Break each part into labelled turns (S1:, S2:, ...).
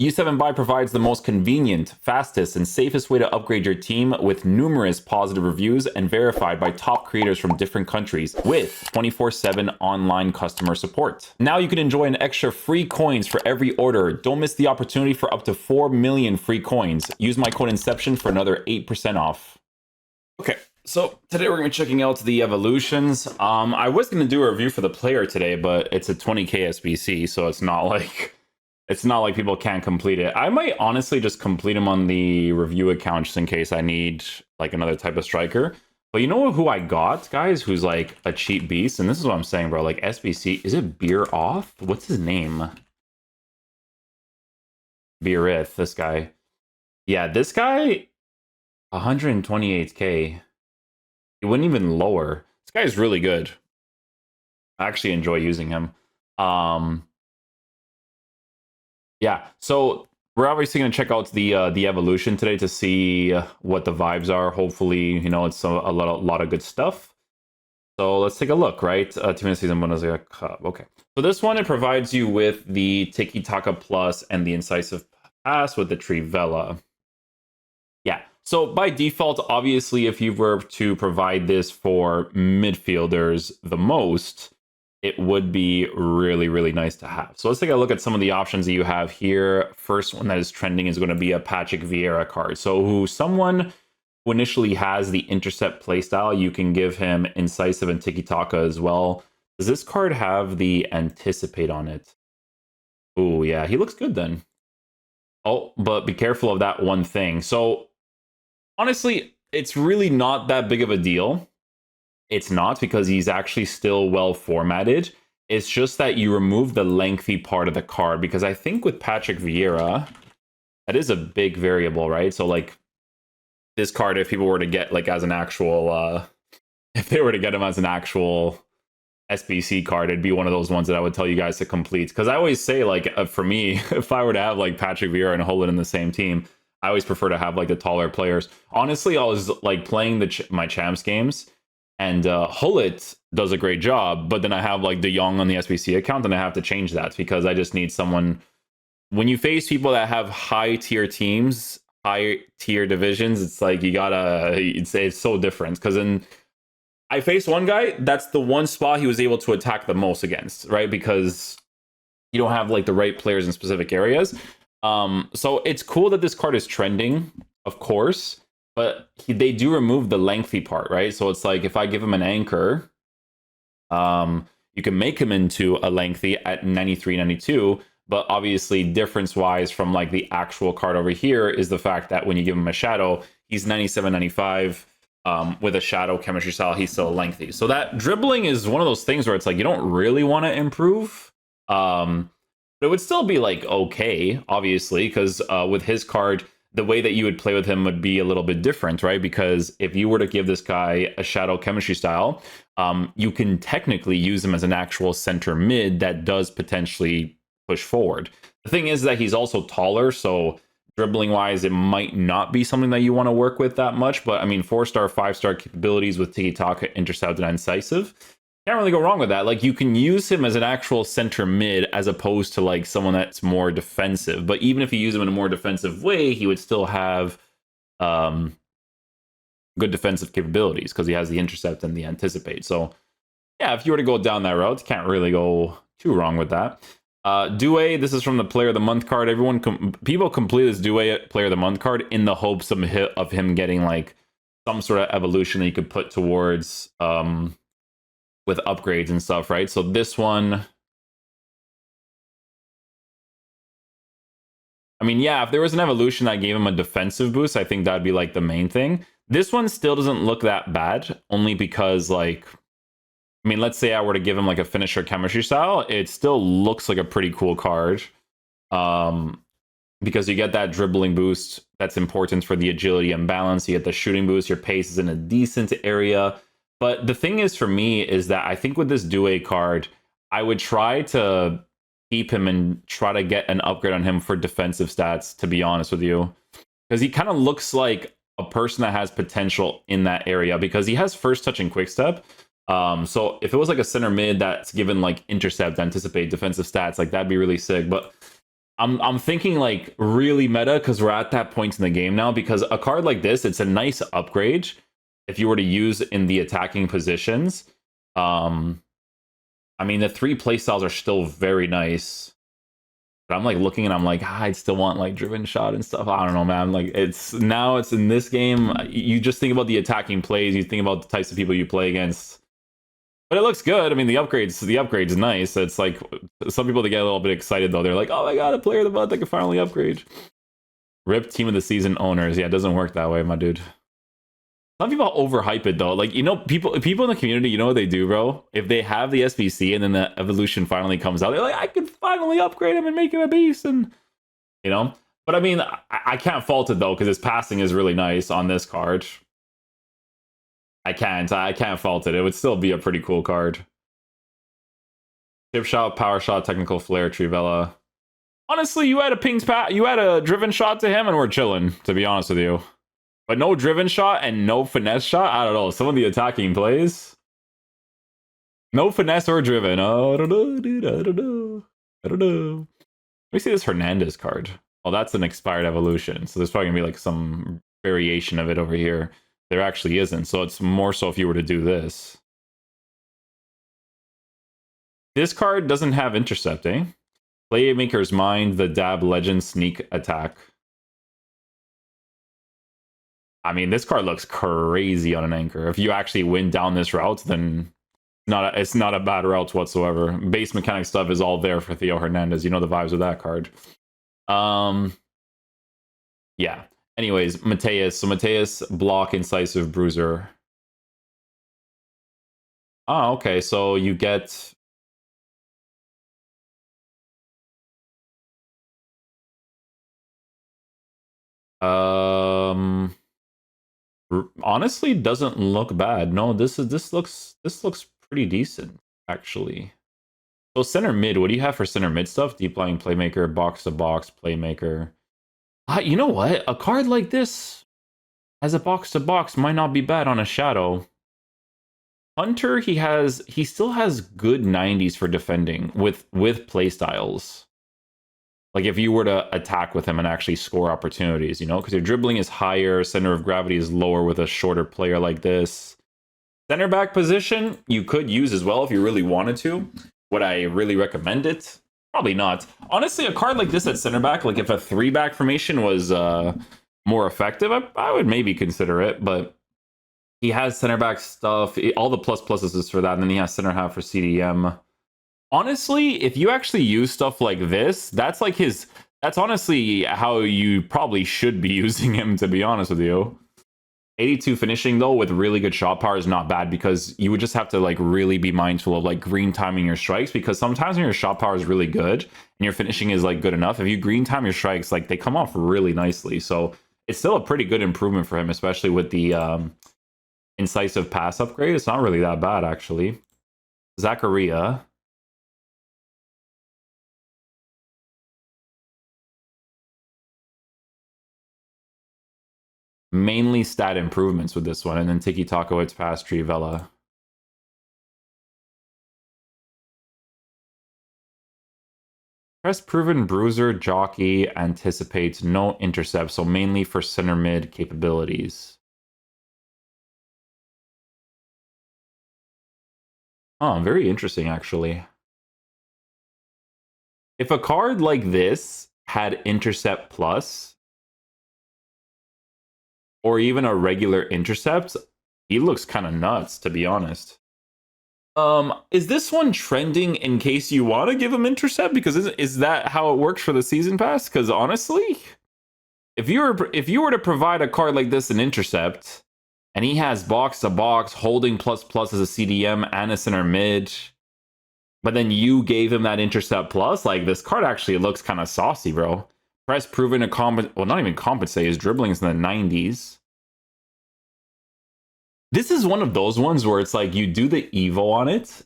S1: U7 Buy provides the most convenient, fastest, and safest way to upgrade your team with numerous positive reviews and verified by top creators from different countries with 24/7 online customer support. Now you can enjoy an extra free coins for every order. Don't miss the opportunity for up to 4 million free coins. Use my code Inception for another 8% off. Okay, so today we're going to be checking out the evolutions. I was going to do a review for the player today, but it's a 20k SBC, so it's not like people can't complete it. I might honestly just complete them on the review account just in case I need like another type of striker. But you know who I got, guys, who's like a cheap beast? And this is what I'm saying, bro. Like SBC, is it Beer Off? What's his name? Beerith, this guy. Yeah, this guy, 128k. He wouldn't even lower. This guy is really good. I actually enjoy using him. Yeah, so we're obviously going to check out the evolution today to see what the vibes are. Hopefully, you know, it's a lot of good stuff. So let's take a look, right? Team of the Season Bundesliga Cup. Okay. So this one, it provides you with the Tiki Taka Plus and the Incisive Pass with the Trivela. Yeah. So by default, obviously, if you were to provide this for midfielders the most, it would be really, really nice to have. So let's take a look at some of the options that you have here. First one that is trending is going to be a Patrick Vieira card. So someone who initially has the intercept playstyle, you can give him incisive and tiki-taka as well. Does this card have the anticipate on it? Oh, yeah, he looks good then. Oh, but be careful of that one thing. So honestly, it's really not that big of a deal. It's not, because he's actually still well formatted. It's just that you remove the lengthy part of the card, because I think with Patrick Vieira, that is a big variable, right? So like this card, if people were to get like as an actual, if they were to get him as an actual SBC card, it'd be one of those ones that I would tell you guys to complete. Because I always say, like, for me, if I were to have like Patrick Vieira and Holland in the same team, I always prefer to have like the taller players. Honestly, I was like playing my champs games, and Hullet does a great job, but then I have like De Jong on the SBC account, and I have to change that because I just need someone. When you face people that have high tier teams, high tier divisions, it's like you gotta. It's so different, because in I faced one guy, that's the one spot he was able to attack the most against, right? Because you don't have like the right players in specific areas. So it's cool that this card is trending, of course. But they do remove the lengthy part, right? So it's like if I give him an anchor, you can make him into a lengthy at 93, 92. But obviously, difference-wise from like the actual card over here is the fact that when you give him a shadow, he's 97, 95. With a shadow chemistry style, he's still lengthy. So that dribbling is one of those things where it's like you don't really want to improve. But it would still be like okay, obviously, because with his card, the way that you would play with him would be a little bit different, right? Because if you were to give this guy a shadow chemistry style, you can technically use him as an actual center mid that does potentially push forward. The thing is that he's also taller, so dribbling wise, it might not be something that you want to work with that much. But I mean, 4-star, 5-star capabilities with tiki-taka, intercept, and incisive. Can't really go wrong with that. Like, you can use him as an actual center mid as opposed to like someone that's more defensive. But even if you use him in a more defensive way, he would still have good defensive capabilities because he has the intercept and the anticipate. So yeah, if you were to go down that route, can't really go too wrong with that. Doué, this is from the Player of the Month card. People complete this Doué Player of the Month card in the hopes of him getting like some sort of evolution that you could put towards with upgrades and stuff, right? So this one, I mean, yeah, if there was an evolution that gave him a defensive boost, I think that'd be like the main thing. This one still doesn't look that bad, only because like, I mean, let's say I were to give him like a finisher chemistry style, it still looks like a pretty cool card. Because you get that dribbling boost that's important for the agility and balance. You get the shooting boost, your pace is in a decent area. But the thing is for me is that I think with this Doué card, I would try to keep him and try to get an upgrade on him for defensive stats, to be honest with you. Because he kind of looks like a person that has potential in that area because he has first touch and quick step. So if it was like a center mid that's given like intercept, anticipate, defensive stats, like that'd be really sick. But I'm thinking like really meta because we're at that point in the game now. Because a card like this, it's a nice upgrade if you were to use in the attacking positions. I mean, the 3 playstyles are still very nice. But I'm like looking and I'm like, I'd still want like driven shot and stuff. I don't know, man. Like it's in this game. You just think about the attacking plays. You think about the types of people you play against. But it looks good. I mean, the upgrade's nice. It's like some people, they get a little bit excited though. They're like, oh my god, a player of the month, I can finally upgrade. Rip team of the season owners. Yeah, it doesn't work that way, my dude. Some people overhype it though. Like, you know, people in the community, you know what they do, bro? If they have the SBC and then the evolution finally comes out, they're like, I can finally upgrade him and make him a beast, and you know. But I mean, I can't fault it though, because his passing is really nice on this card. I can't fault it. It would still be a pretty cool card. Chip shot, power shot, technical flare, Trivella. Honestly, you had a driven shot to him, and we're chilling. To be honest with you. But no driven shot and no finesse shot? I don't know. Some of the attacking plays. No finesse or driven. Oh, I don't know, dude. I don't know. Let me see this Hernandez card. Oh, that's an expired evolution. So there's probably going to be like some variation of it over here. There actually isn't. So it's more so if you were to do this. This card doesn't have intercepting. Playmaker's Mind, the Dab Legend Sneak Attack. I mean, this card looks crazy on an anchor. If you actually win down this route, then it's not a bad route whatsoever. Base mechanic stuff is all there for Theo Hernandez. You know the vibes of that card. Yeah. Anyways, Matthäus. So Matthäus, block, incisive, bruiser. Oh, okay. So you get... honestly, doesn't look bad. No, this looks pretty decent, actually. So center mid, what do you have for center mid stuff? Deep lying playmaker, box to box playmaker. You know what? A card like this as a box to box might not be bad on a shadow. Hunter, he still has good 90s for defending with playstyles. Like if you were to attack with him and actually score opportunities, you know, because your dribbling is higher, center of gravity is lower with a shorter player like this. Center back position, you could use as well if you really wanted to. Would I really recommend it? Probably not. Honestly, a card like this at center back, like if a 3-back formation was more effective, I would maybe consider it. But he has center back stuff, all the pluses is for that, and then he has center half for CDM. Honestly, if you actually use stuff like this, that's honestly how you probably should be using him, to be honest with you. 82 finishing though with really good shot power is not bad, because you would just have to like really be mindful of like green timing your strikes, because sometimes when your shot power is really good and your finishing is like good enough, if you green time your strikes, like they come off really nicely. So it's still a pretty good improvement for him, especially with the incisive pass upgrade. It's not really that bad, actually. Zacharia. Mainly stat improvements with this one, and then Tiki Taco, it's past Trivella. Press proven, bruiser, jockey, anticipates, no intercept, so mainly for center mid capabilities. Oh, very interesting, actually. If a card like this had intercept plus, or even a regular intercept, he looks kind of nuts, to be honest. Is this one trending in case you want to give him intercept? Because is that how it works for the season pass? Because honestly, if you were to provide a card like this an intercept, and he has box to box, holding plus as a CDM and a center mid, but then you gave him that intercept plus, like this card actually looks kind of saucy, bro. Press proven to compensate, well, not even compensate, his dribbling is in the 90s. This is one of those ones where it's like you do the Evo on it,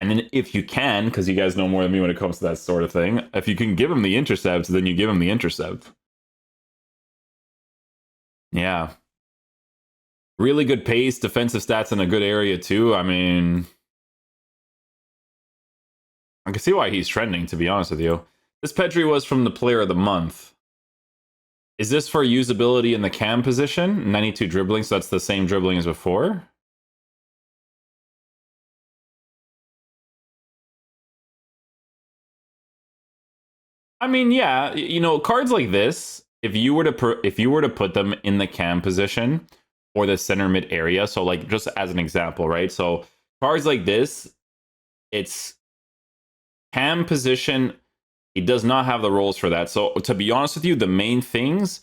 S1: and then if you can, because you guys know more than me when it comes to that sort of thing, if you can give him the intercept, then you give him the intercept. Yeah. Really good pace, defensive stats in a good area too. I mean, I can see why he's trending, to be honest with you. This Pedri was from the player of the month. Is this for usability in the cam position? 92 dribbling, so that's the same dribbling as before. I mean, yeah, you know, cards like this, if you were to put them in the cam position or the center mid area, so like just as an example, right? So cards like this, it's cam position. He does not have the roles for that. So to be honest with you, the main things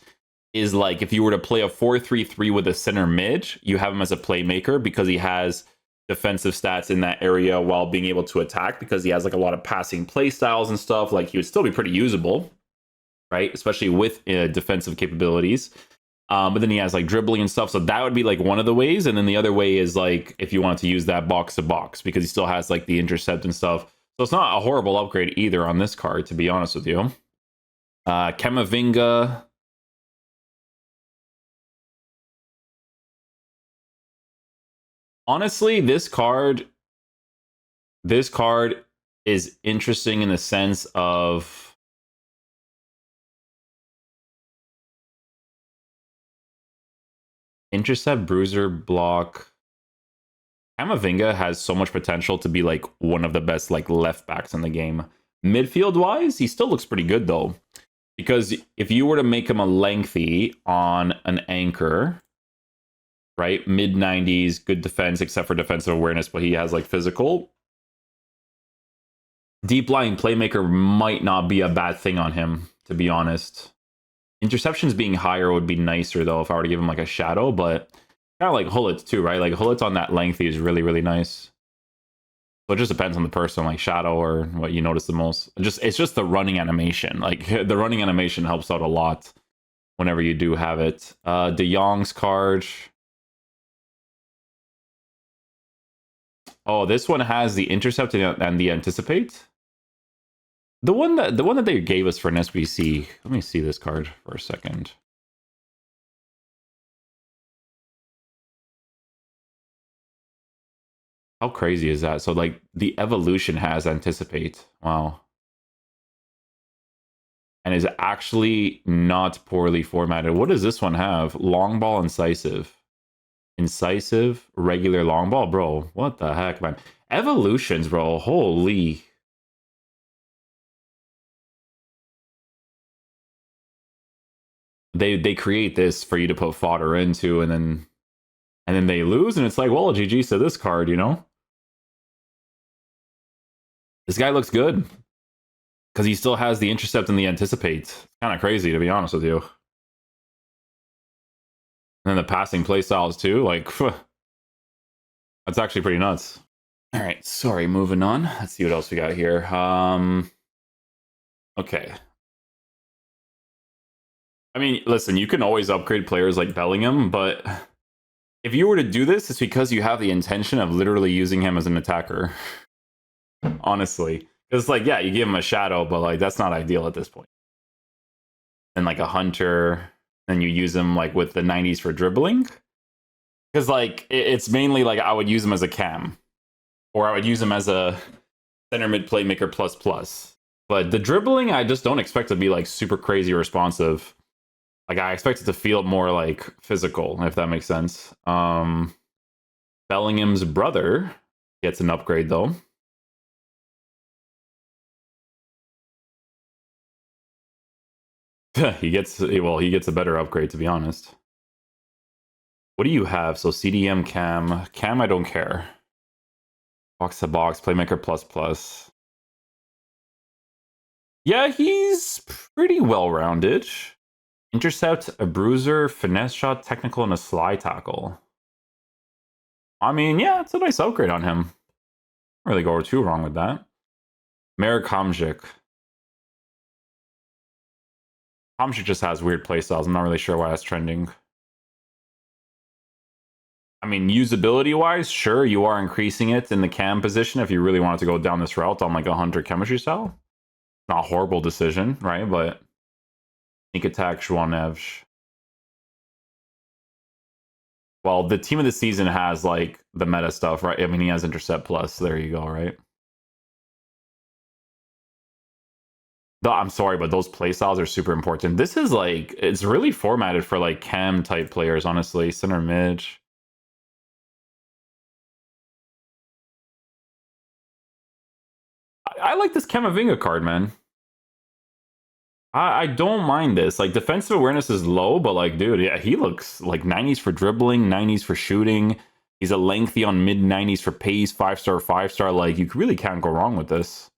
S1: is like if you were to play a 4-3-3 with a center mid, you have him as a playmaker because he has defensive stats in that area while being able to attack because he has like a lot of passing play styles and stuff. Like he would still be pretty usable, right? Especially with defensive capabilities. But then he has like dribbling and stuff. So that would be like one of the ways. And then the other way is like if you want to use that box to box because he still has like the intercept and stuff. So it's not a horrible upgrade either on this card, to be honest with you. Camavinga. Honestly, this card is interesting in the sense of intercept, bruiser, block. Camavinga has so much potential to be like one of the best like left backs in the game. Midfield wise, he still looks pretty good though. Because if you were to make him a lengthy on an anchor, right? Mid 90s, good defense, except for defensive awareness, but he has like physical. Deep lying playmaker might not be a bad thing on him, to be honest. Interceptions being higher would be nicer though if I were to give him like a shadow, but kind of like Hullet too, right? Like Hullet on that lengthy is really, really nice. So it just depends on the person, like shadow or what you notice the most. It's just the running animation. Like the running animation helps out a lot whenever you do have it. De Jong's card. Oh, this one has the intercept and the anticipate. The one that they gave us for an SBC. Let me see this card for a second. How crazy is that? So like the evolution has anticipate. Wow. And is actually not poorly formatted. What does this one have? Long ball, incisive. Incisive, regular long ball, bro. What the heck, man? Evolutions, bro. Holy. They create this for you to put fodder into, and then they lose, and it's like, well, GG's to this card, you know? This guy looks good. Because he still has the intercept and the anticipate. It's kind of crazy, to be honest with you. And then the passing play styles too, like that's actually pretty nuts. All right, sorry, moving on. Let's see what else we got here. Okay. I mean, listen, you can always upgrade players like Bellingham, but if you were to do this, it's because you have the intention of literally using him as an attacker. Honestly. Because, like, yeah, you give him a shadow, but, like, that's not ideal at this point. And, like, a hunter, and you use him, like, with the 90s for dribbling. Because, like, it's mainly, like, I would use him as a cam. Or I would use him as a center mid playmaker plus plus. But the dribbling, I just don't expect to be, like, super crazy responsive. Like, I expect it to feel more, like, physical, if that makes sense. Bellingham's brother gets an upgrade, though. he gets a better upgrade, to be honest. What do you have? So CDM cam I don't care. Box to box playmaker plus plus. Yeah, he's pretty well rounded. Intercept, a bruiser, finesse shot, technical, and a slide tackle. I mean, yeah, it's a nice upgrade on him. Don't really go too wrong with that. Merrick Hamzik just has weird playstyles. I'm not really sure why that's trending. I mean, usability-wise, sure, you are increasing it in the cam position if you really wanted to go down this route on like a hunter chemistry style. Not a horrible decision, right? But sneak attack, Schwanevch. Well, the team of the season has like the meta stuff, right? I mean, he has intercept plus. There you go, right? I'm sorry, but those playstyles are super important. This is like, it's really formatted for like cam type players, honestly. Center mid. I like this Camavinga card, man. I don't mind this. Like, defensive awareness is low, but like, dude, yeah, he looks like 90s for dribbling, 90s for shooting. He's a lengthy on mid 90s for pace, 5-star, 5-star. Like, you really can't go wrong with this.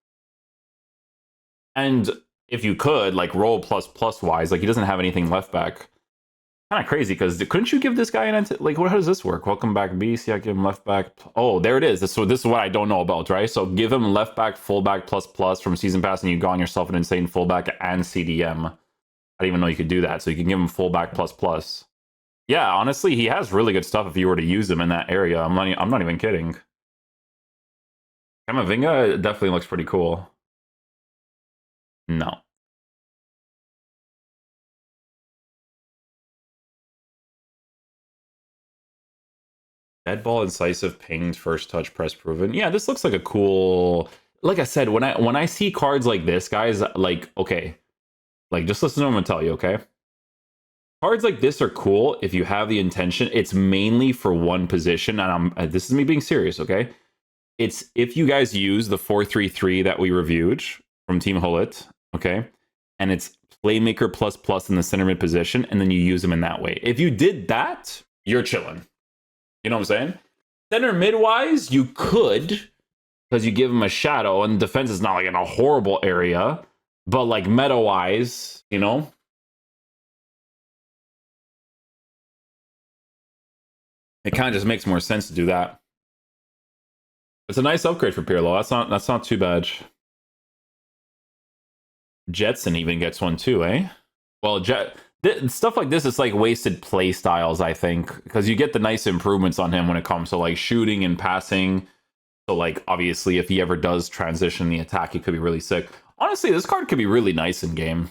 S1: And if you could, like, roll plus wise, like, he doesn't have anything left back. Kind of crazy, because couldn't you give this guy an like, how does this work? Welcome back, beast. Yeah, give him left back. Oh, there it is. So this is what I don't know about, right? So give him left back, fullback plus from season pass, and you've gone yourself an insane fullback and CDM. I didn't even know you could do that. So you can give him fullback plus. Yeah, honestly, he has really good stuff if you were to use him in that area. I'm not even kidding. Camavinga definitely looks pretty cool. No. Dead ball, incisive, pinged, first touch, press proven. Yeah, this looks like a cool. Like I said, when I see cards like this, guys, like, okay, like, just listen to what I'm gonna tell you, okay? Cards like this are cool if you have the intention. It's mainly for one position, and this is me being serious, okay? It's if you guys use the 4-3-3 that we reviewed from Team Hullet, okay? And it's playmaker plus in the center mid position, and then you use them in that way. If you did that, you're chilling. You know what I'm saying? Center mid-wise, you could, because you give him a shadow, and defense is not like in a horrible area, but like meta-wise, you know? It kind of just makes more sense to do that. It's a nice upgrade for Pirlo. That's not too bad. Jetson even gets one too, eh? Well, stuff like this is like wasted play styles, I think, because you get the nice improvements on him when it comes to like shooting and passing. So like, obviously, if he ever does transition the attack, he could be really sick. Honestly, this card could be really nice in game.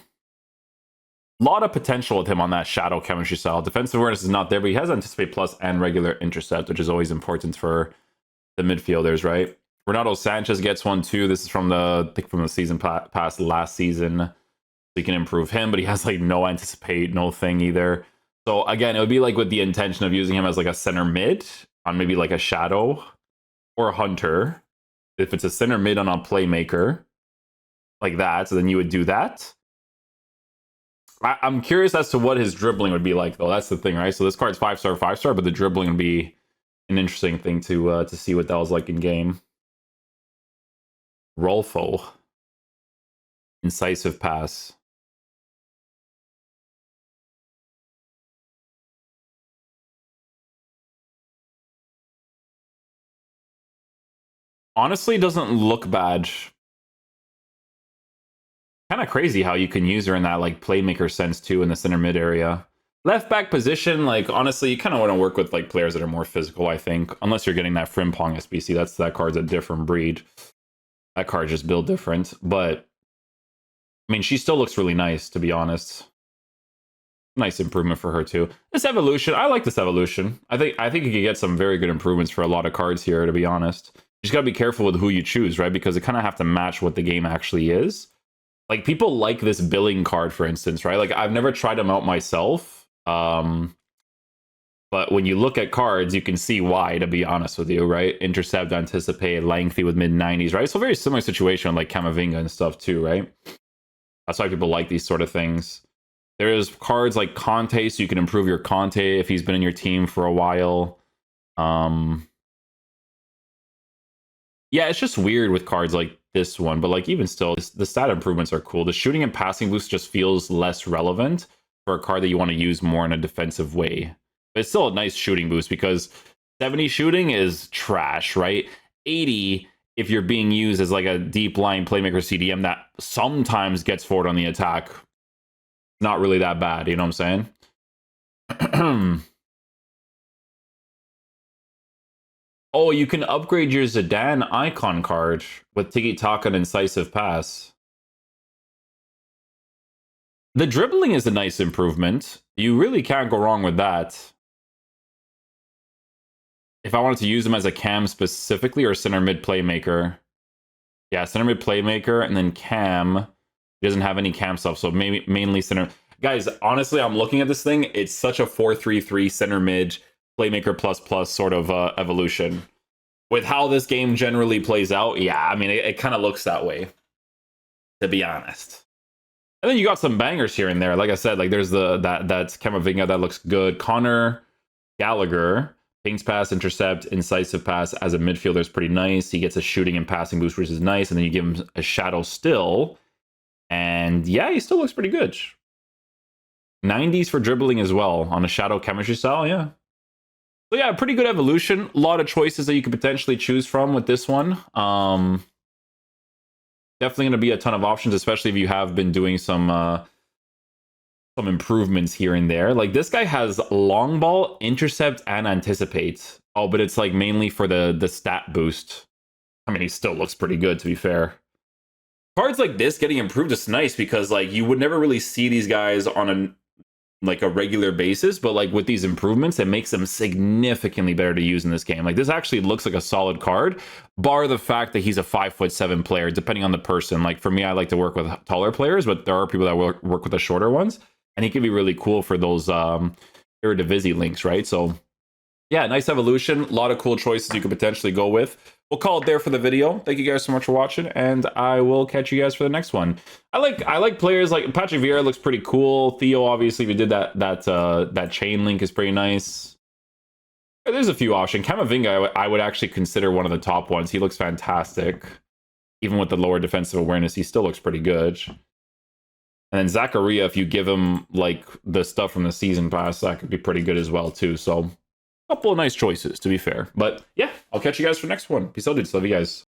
S1: A lot of potential with him on that shadow chemistry style. Defensive awareness is not there, but he has anticipate plus and regular intercept, which is always important for the midfielders, right? Ronaldo Sanchez gets one too. This is from the season past last season. So you can improve him, but he has like no anticipate, no thing either. So again, it would be like with the intention of using him as like a center mid on maybe like a shadow or a hunter. If it's a center mid on a playmaker like that, so then you would do that. I'm curious as to what his dribbling would be like, though. That's the thing, right? So this card's 5-star, 5-star, but the dribbling would be an interesting thing to see what that was like in game. Rolfo, incisive pass. Honestly, doesn't look bad. Kind of crazy how you can use her in that like playmaker sense too in the center mid area. Left back position, like honestly, you kind of want to work with like players that are more physical, I think. Unless you're getting that Frimpong SBC, that card's a different breed. That card just built different, but I mean, she still looks really nice, to be honest. Nice improvement for her too. This evolution, I like this evolution. I think you can get some very good improvements for a lot of cards here, to be honest. You just gotta be careful with who you choose, right? Because it kind of have to match what the game actually is. Like, people like this billing card, for instance, right? Like, I've never tried them out myself. But when you look at cards, you can see why, to be honest with you, right? Intercept, anticipate, lengthy with mid-90s, right? So very similar situation like Camavinga and stuff too, right? That's why people like these sort of things. There's cards like Kante, so you can improve your Kante if he's been in your team for a while. Yeah, it's just weird with cards like this one, but like even still, the stat improvements are cool. The shooting and passing boost just feels less relevant for a card that you want to use more in a defensive way. But it's still a nice shooting boost because 70 shooting is trash, right? 80 if you're being used as like a deep line playmaker CDM that sometimes gets forward on the attack. Not really that bad, you know what I'm saying? Oh, you can upgrade your Zidane icon card with Tiki Taka and Incisive Pass. The dribbling is a nice improvement. You really can't go wrong with that. If I wanted to use him as a cam specifically or center mid playmaker. Yeah, center mid playmaker and then cam. He doesn't have any cam stuff, so maybe mainly center. Guys, honestly, I'm looking at this thing. It's such a 4-3-3 center mid playmaker plus sort of evolution. With how this game generally plays out, yeah, I mean, it kind of looks that way, to be honest. And then you got some bangers here and there. Like I said, like there's that's Camavinga that looks good. Connor Gallagher, pings pass, intercept, incisive pass as a midfielder is pretty nice. He gets a shooting and passing boost, which is nice. And then you give him a shadow still. And yeah, he still looks pretty good. 90s for dribbling as well on a shadow chemistry style, yeah. So yeah, pretty good evolution. A lot of choices that you could potentially choose from with this one. Definitely going to be a ton of options, especially if you have been doing some improvements here and there. Like this guy has long ball, intercept, and anticipate. Oh, but it's like mainly for the stat boost. I mean, he still looks pretty good, to be fair. Cards like this getting improved is nice because like you would never really see these guys on a regular basis, but like with these improvements, it makes them significantly better to use in this game. Like this actually looks like a solid card, bar the fact that he's a 5'7" player, depending on the person. Like for me, I like to work with taller players, but there are people that work with the shorter ones, and he can be really cool for those Eredivisie links, right? So yeah, nice evolution. A lot of cool choices you could potentially go with. We'll call it there for the video. Thank you guys so much for watching, and I will catch you guys for the next one. I like players like Patrick Vieira looks pretty cool. Theo, obviously, we did that chain link is pretty nice. There's a few options. Camavinga, I would actually consider one of the top ones. He looks fantastic. Even with the lower defensive awareness, he still looks pretty good. And then Zacharia, if you give him like the stuff from the season pass, that could be pretty good as well too. So couple of nice choices, to be fair. But yeah, I'll catch you guys for the next one. Peace out, dudes. Love you guys.